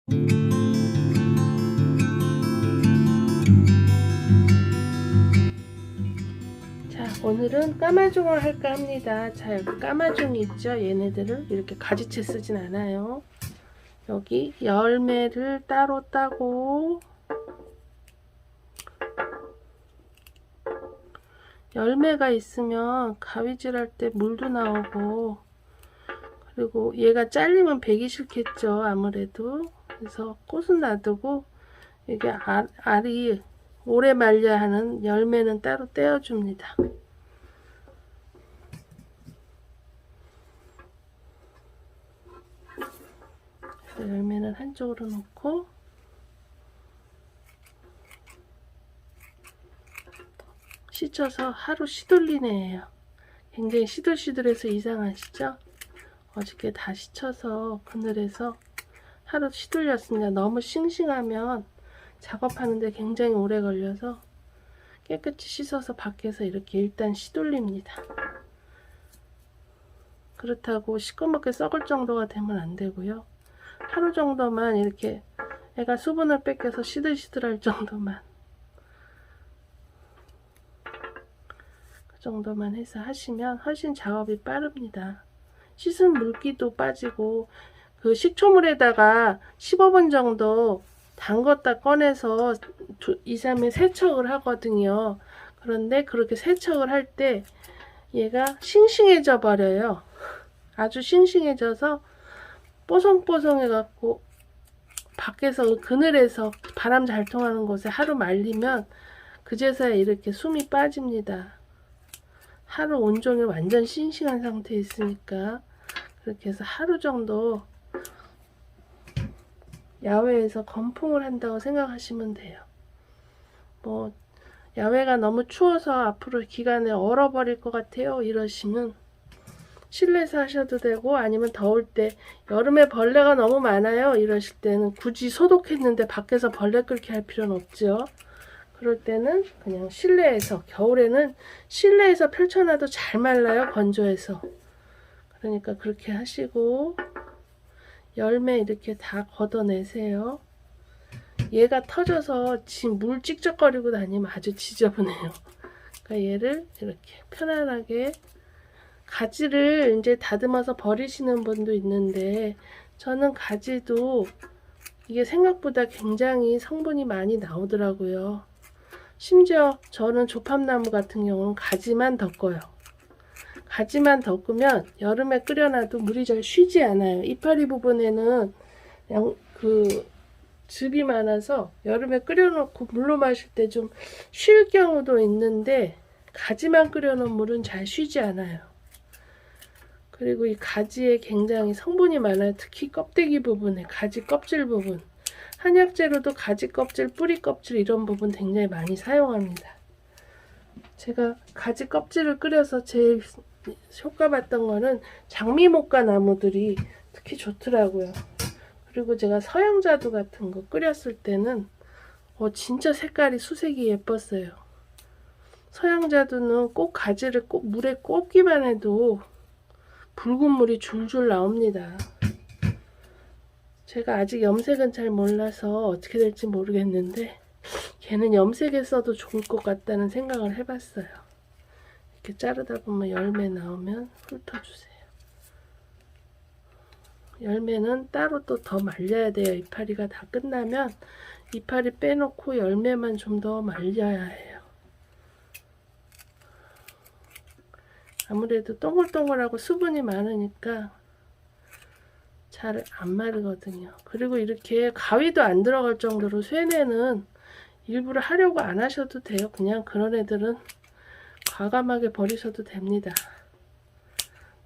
자, 오늘은 까마종을 할까 합니다. 자, 여기 까마종이 있죠. 얘네들을 이렇게 가지채 쓰진 않아요. 여기 열매를 따로 따고, 열매가 있으면 가위질할 때 물도 나오고, 그리고 얘가 잘리면 배기 싫겠죠. 아무래도. 그래서 꽃은 놔두고, 이게 알이 오래 말려야 하는 열매는 따로 떼어줍니다. 열매는 한쪽으로 놓고, 씻어서 하루 시돌린 애예요. 굉장히 시들시들해서 이상하시죠? 어저께 다 씻어서 그늘에서 하루 시돌렸습니다. 너무 싱싱하면 작업하는데 굉장히 오래 걸려서 깨끗이 씻어서 밖에서 이렇게 일단 시돌립니다. 그렇다고 시꺼멓게 썩을 정도가 되면 안 되고요. 하루 정도만 이렇게 애가 수분을 뺏겨서 시들시들할 정도만, 그 정도만 해서 하시면 훨씬 작업이 빠릅니다. 씻은 물기도 빠지고, 그 식초물에다가 15분 정도 담궜다 꺼내서 2, 3일 세척을 하거든요. 그런데 그렇게 세척을 할 때 얘가 싱싱해져 버려요. 아주 싱싱해져서 뽀송뽀송해 갖고 밖에서 그늘에서 바람 잘 통하는 곳에 하루 말리면 그제서야 이렇게 숨이 빠집니다. 하루 온종일 완전 싱싱한 상태에 있으니까. 그렇게 해서 하루 정도 야외에서 건풍을 한다고 생각하시면 돼요. 뭐 야외가 너무 추워서 앞으로 기간에 얼어버릴 것 같아요 이러시면 실내에서 하셔도 되고, 아니면 더울 때 여름에 벌레가 너무 많아요 이러실 때는 굳이 소독했는데 밖에서 벌레 끓게 할 필요는 없죠. 그럴 때는 그냥 실내에서, 겨울에는 실내에서 펼쳐놔도 잘 말라요, 건조해서. 그러니까 그렇게 하시고 열매 이렇게 다 걷어내세요. 얘가 터져서 지금 물 찍적거리고 다니면 아주 지저분해요. 그러니까 얘를 이렇게 편안하게, 가지를 이제 다듬어서 버리시는 분도 있는데 저는 가지도 이게 생각보다 굉장히 성분이 많이 나오더라고요. 심지어 저는 조팝나무 같은 경우는 가지만 덮어요. 가지만 덮으면 여름에 끓여놔도 물이 잘 쉬지 않아요. 이파리 부분에는 그 즙이 많아서 여름에 끓여놓고 물로 마실 때 좀 쉴 경우도 있는데, 가지만 끓여놓은 물은 잘 쉬지 않아요. 그리고 이 가지에 굉장히 성분이 많아요. 특히 껍데기 부분에, 가지 껍질 부분. 한약재료도 가지 껍질, 뿌리 껍질 이런 부분 굉장히 많이 사용합니다. 제가 가지 껍질을 끓여서 제일 효과 봤던 거는 장미목과 나무들이 특히 좋더라고요. 그리고 제가 서양자두 같은 거 끓였을 때는 진짜 색깔이 수색이 예뻤어요. 서양자두는 꼭 가지를 꼭 물에 꽂기만 해도 붉은 물이 줄줄 나옵니다. 제가 아직 염색은 잘 몰라서 어떻게 될지 모르겠는데 걔는 염색에 써도 좋을 것 같다는 생각을 해봤어요. 이렇게 자르다 보면 열매 나오면 훑어주세요. 열매는 따로 또 더 말려야 돼요. 이파리가 다 끝나면 이파리 빼놓고 열매만 좀 더 말려야 해요. 아무래도 동글동글하고 수분이 많으니까 잘 안 마르거든요. 그리고 이렇게 가위도 안 들어갈 정도로 쇠내는 일부러 하려고 안 하셔도 돼요. 그냥 그런 애들은 과감하게 버리셔도 됩니다.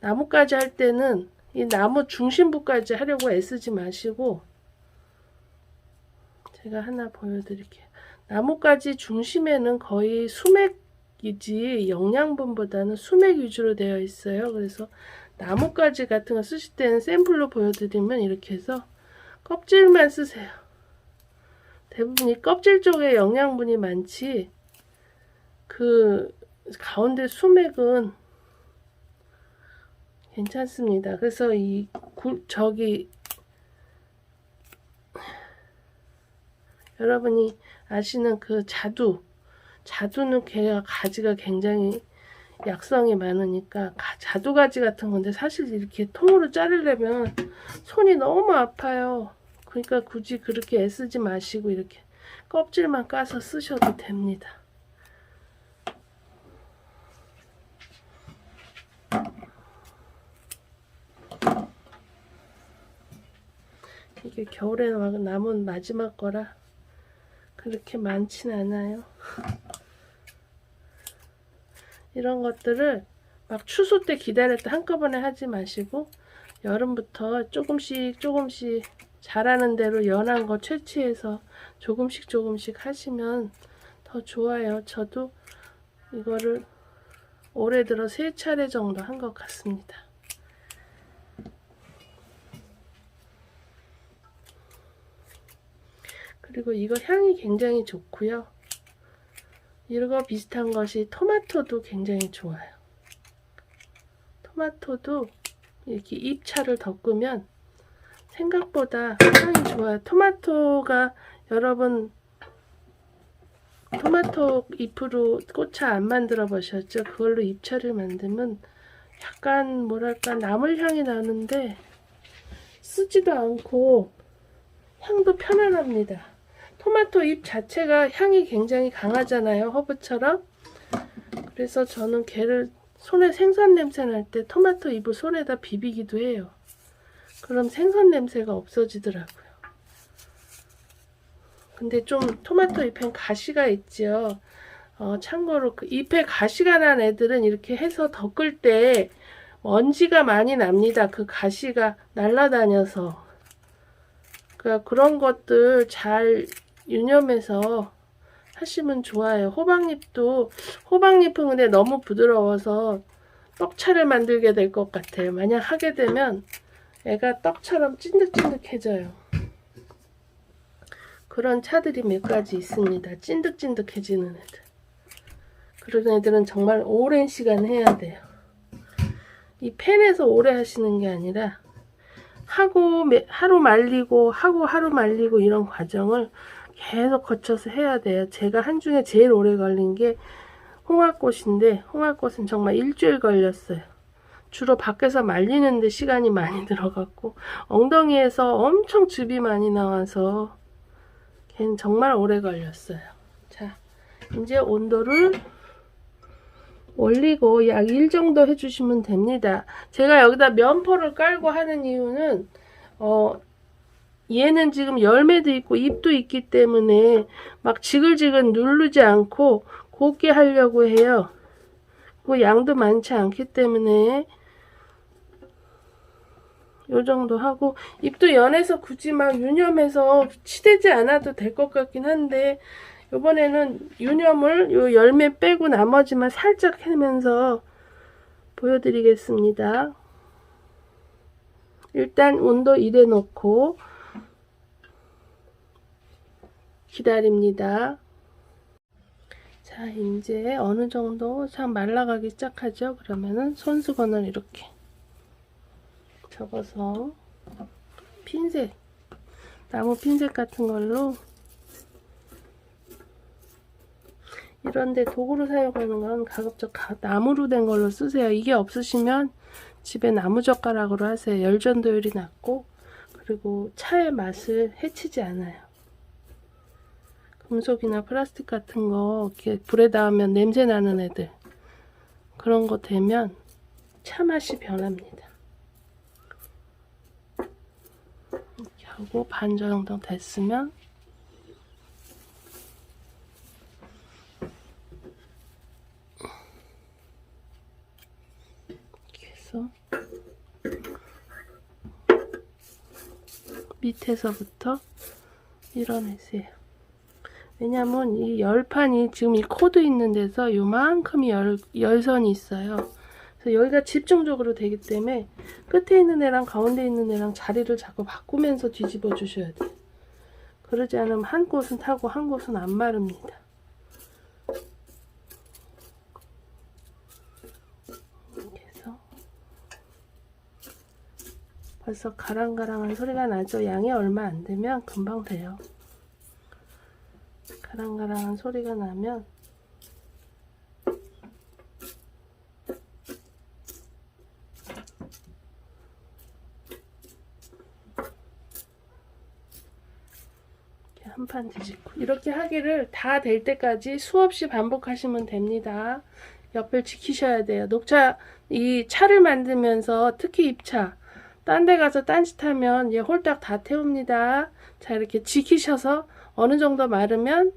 나무까지 할 때는 이 나무 중심부까지 하려고 애쓰지 마시고, 제가 하나 보여드릴게요. 나무까지 중심에는 거의 수맥이지 영양분보다는 수맥 위주로 되어 있어요. 그래서 나뭇가지 같은 거 쓰실 때는 샘플로 보여드리면 이렇게 해서 껍질만 쓰세요. 대부분 이 껍질 쪽에 영양분이 많지 그 가운데 수맥은 괜찮습니다. 그래서 이 저기 여러분이 아시는 그 자두는 걔가 가지가 굉장히 약성이 많으니까 자두가지 같은 건데 사실 이렇게 통으로 자르려면 손이 너무 아파요. 그러니까 굳이 그렇게 애쓰지 마시고 이렇게 껍질만 까서 쓰셔도 됩니다. 이게 겨울에 남은 마지막 거라 그렇게 많진 않아요. 이런 것들을 막 추수 때 기다릴 때 한꺼번에 하지 마시고 여름부터 조금씩 자라는 대로 연한 거 채취해서 조금씩 하시면 더 좋아요. 저도 이거를 올해 들어 3차례 정도 한 것 같습니다. 그리고 이거 향이 굉장히 좋고요. 이거 비슷한 것이 토마토도 굉장히 좋아요. 토마토도 이렇게 잎차를 덮으면 생각보다 향이 좋아요. 토마토가 여러분 토마토 잎으로 꽃차 안 만들어 보셨죠? 그걸로 잎차를 만들면 약간 뭐랄까 나물 향이 나는데 쓰지도 않고 향도 편안합니다. 토마토 잎 자체가 향이 굉장히 강하잖아요. 허브처럼. 그래서 저는 걔를 손에 생선 냄새 날 때 토마토 잎을 손에다 비비기도 해요. 그럼 생선 냄새가 없어지더라고요. 근데 좀 토마토 잎엔 가시가 있죠. 참고로 그 잎에 가시가 난 애들은 이렇게 해서 덮을 때 먼지가 많이 납니다. 그 가시가 날아다녀서. 그러니까 그런 것들 잘 유념해서 하시면 좋아요. 호박잎은 근데 너무 부드러워서 떡차를 만들게 될 것 같아요. 만약 하게 되면 애가 떡처럼 찐득찐득해져요. 그런 차들이 몇 가지 있습니다. 찐득찐득해지는 애들. 그런 애들은 정말 오랜 시간 해야 돼요. 이 팬에서 오래 하시는 게 아니라 하루 말리고 이런 과정을 계속 거쳐서 해야 돼요. 제가 한중에 제일 오래 걸린 게 홍합꽃인데 홍합꽃은 정말 일주일 걸렸어요. 주로 밖에서 말리는데 시간이 많이 들어갔고 엉덩이에서 엄청 즙이 많이 나와서 걔는 정말 오래 걸렸어요. 자, 이제 온도를 올리고 약 1 정도 해주시면 됩니다. 제가 여기다 면포를 깔고 하는 이유는 얘는 지금 열매도 있고 잎도 있기 때문에 막 지글지글 누르지 않고 곱게 하려고 해요. 그 양도 많지 않기 때문에 요 정도 하고 잎도 연해서 굳이 막 유념해서 치대지 않아도 될 것 같긴 한데 요번에는 유념을 요 열매 빼고 나머지만 살짝 해면서 보여드리겠습니다. 일단 온도 1에 놓고 기다립니다. 자, 이제 어느 정도 참 말라가기 시작하죠. 그러면은 손수건을 이렇게 접어서 핀셋, 나무 핀셋 같은 걸로 이런데 도구로 사용하는 건 가급적 나무로 된 걸로 쓰세요. 이게 없으시면 집에 나무젓가락으로 하세요. 열전도율이 낮고 그리고 차의 맛을 해치지 않아요. 금속이나 플라스틱 같은 거 이렇게 불에 닿으면 냄새 나는 애들 그런 거 되면 차 맛이 변합니다. 이렇게 하고 반 정도 됐으면 이렇게 해서 밑에서부터 밀어내세요. 왜냐면 이 열판이 지금 이 코드 있는 데서 요만큼이 열선이 있어요. 그래서 여기가 집중적으로 되기 때문에 끝에 있는 애랑 가운데 있는 애랑 자리를 자꾸 바꾸면서 뒤집어 주셔야 돼요. 그러지 않으면 한 곳은 타고 한 곳은 안 마릅니다. 이렇게 해서 벌써 가랑가랑한 소리가 나죠. 양이 얼마 안 되면 금방 돼요. 가랑가랑한 소리가 나면 한 판 뒤집고, 이렇게 하기를 다 될 때까지 수없이 반복하시면 됩니다. 옆을 지키셔야 돼요. 녹차, 이 차를 만들면서 특히 입차, 딴 데 가서 딴짓하면 얘 홀딱 다 태웁니다. 자, 이렇게 지키셔서 어느 정도 마르면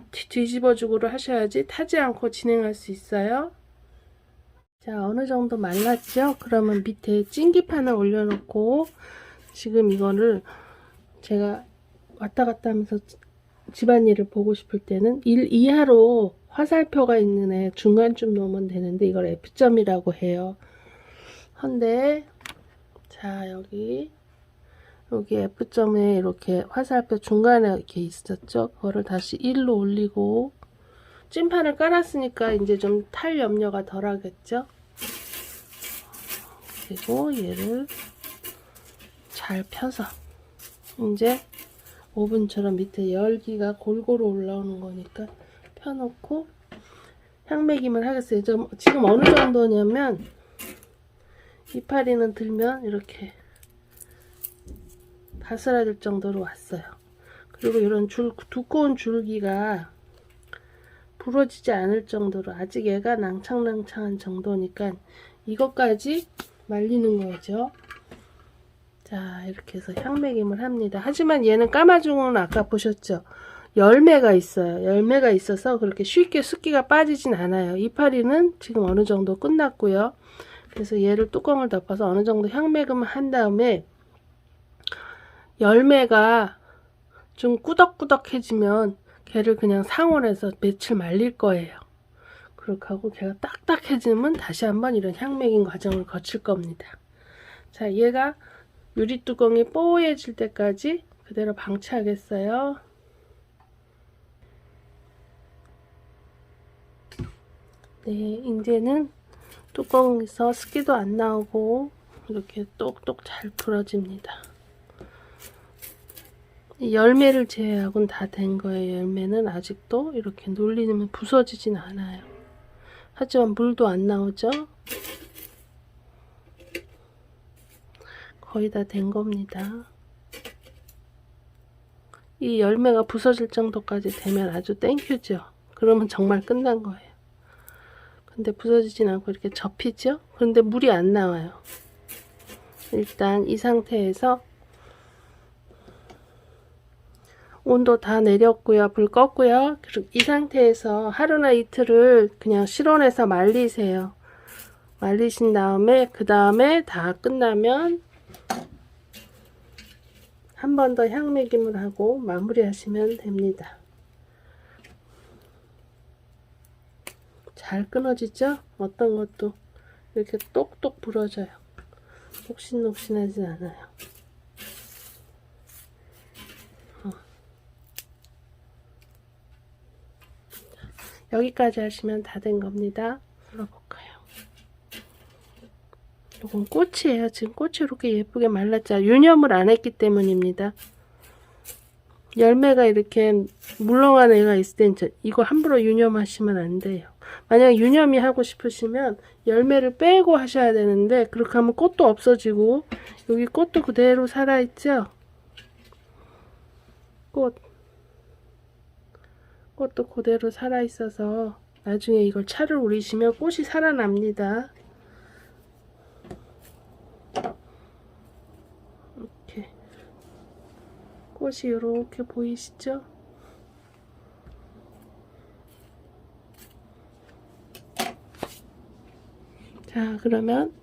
뒤집어주고로 하셔야지 타지 않고 진행할 수 있어요. 자, 어느 정도 말랐죠? 그러면 밑에 찜기판을 올려놓고, 지금 이거를 제가 왔다 갔다 하면서 집안일을 보고 싶을 때는 1 이하로 화살표가 있는 애 중간쯤 놓으면 되는데, 이걸 F점이라고 해요. 근데 자, 여기 F점에 이렇게 화살표 중간에 이렇게 있었죠. 그거를 다시 1로 올리고, 찜판을 깔았으니까 이제 좀 탈 염려가 덜 하겠죠. 그리고 얘를 잘 펴서 이제 오븐처럼 밑에 열기가 골고루 올라오는 거니까 펴놓고 향매김을 하겠어요. 지금 어느 정도냐면 이파리는 들면 이렇게 바스라질 정도로 왔어요. 그리고 이런 두꺼운 줄기가 부러지지 않을 정도로 아직 얘가 낭창낭창한 정도니까 이것까지 말리는 거죠. 자, 이렇게 해서 향매김을 합니다. 하지만 얘는 까마중은 아까 보셨죠? 열매가 있어요. 열매가 있어서 그렇게 쉽게 습기가 빠지진 않아요. 이파리는 지금 어느 정도 끝났고요. 그래서 얘를 뚜껑을 덮어서 어느 정도 향매김을 한 다음에, 열매가 좀 꾸덕꾸덕해지면 걔를 그냥 상온에서 며칠 말릴 거예요. 그렇게 하고 걔가 딱딱해지면 다시 한번 이런 향매김 과정을 거칠 겁니다. 자, 얘가 유리뚜껑이 뽀얘질 때까지 그대로 방치하겠어요. 네, 이제는 뚜껑에서 습기도 안 나오고 이렇게 똑똑 잘 풀어집니다. 열매를 제외하고는 다 된 거예요. 열매는 아직도 이렇게 놀리면 부서지진 않아요. 하지만 물도 안 나오죠? 거의 다 된 겁니다. 이 열매가 부서질 정도까지 되면 아주 땡큐죠. 그러면 정말 끝난 거예요. 근데 부서지진 않고 이렇게 접히죠? 그런데 물이 안 나와요. 일단 이 상태에서 온도 다 내렸고요. 불 껐고요. 이 상태에서 하루나 이틀을 그냥 실온에서 말리세요. 말리신 다음에 그 다음에 다 끝나면 한 번 더 향매김을 하고 마무리 하시면 됩니다. 잘 끊어지죠? 어떤 것도 이렇게 똑똑 부러져요. 녹신녹신하지 않아요. 여기까지 하시면 다 된 겁니다. 불러볼까요? 이건 꽃이에요. 지금 꽃이 이렇게 예쁘게 말랐죠. 유념을 안 했기 때문입니다. 열매가 이렇게 물렁한 애가 있을 땐 이거 함부로 유념하시면 안 돼요. 만약 유념이 하고 싶으시면 열매를 빼고 하셔야 되는데, 그렇게 하면 꽃도 없어지고 여기 꽃도 그대로 살아있죠. 꽃도 그대로 살아있어서 나중에 이걸 차를 우리시면 꽃이 살아납니다. 이렇게 꽃이 이렇게 보이시죠? 자, 그러면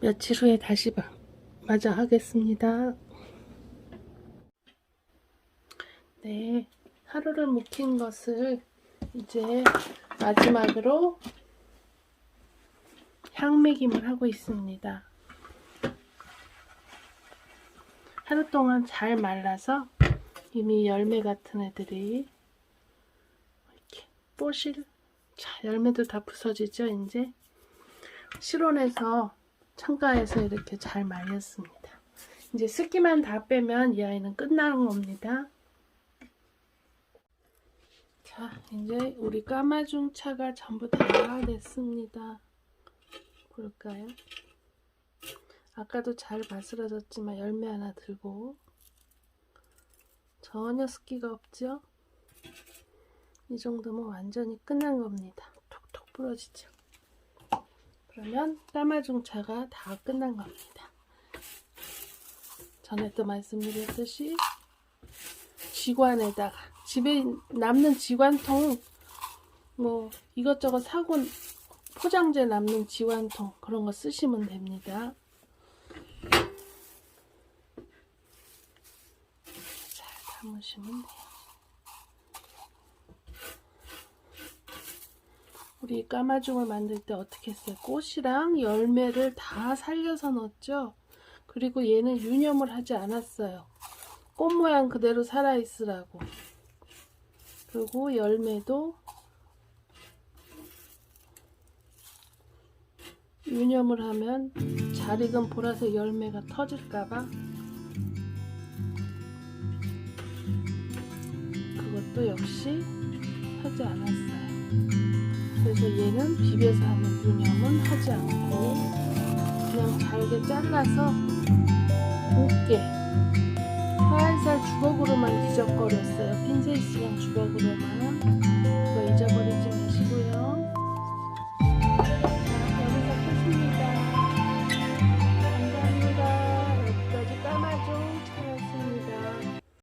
며칠 후에 다시 마저 하겠습니다. 네, 하루를 묵힌 것을 이제 마지막으로 향매김을 하고 있습니다. 하루 동안 잘 말라서 이미 열매 같은 애들이 이렇게 자, 열매도 다 부서지죠. 이제 실온에서 창가에서 이렇게 잘 말렸습니다. 이제 습기만 다 빼면 이 아이는 끝나는 겁니다. 자, 이제 우리 까마중차가 전부 다 됐습니다. 볼까요? 아까도 잘 바스러졌지만 열매 하나 들고 전혀 습기가 없죠? 이 정도면 완전히 끝난 겁니다. 톡톡 부러지죠? 그러면 까마중차가 다 끝난 겁니다. 전에 또 말씀드렸듯이 지관에다가 집에 남는 지관통 뭐 이것저것 사고 포장재 남는 지관통 그런 거 쓰시면 됩니다. 잘 담으시면 돼요. 우리 까마중을 만들 때 어떻게 했어요? 꽃이랑 열매를 다 살려서 넣었죠. 그리고 얘는 유념을 하지 않았어요. 꽃 모양 그대로 살아있으라고. 그리고 열매도 유념을 하면 잘 익은 보라색 열매가 터질까봐 그것도 역시 하지 않았어요. 그래서 얘는 비벼서 하는 유념은 하지 않고 그냥 잘게 잘라서 곱게 살살 주걱으로만 뒤적거렸어요. 핀셋이랑 주걱으로만.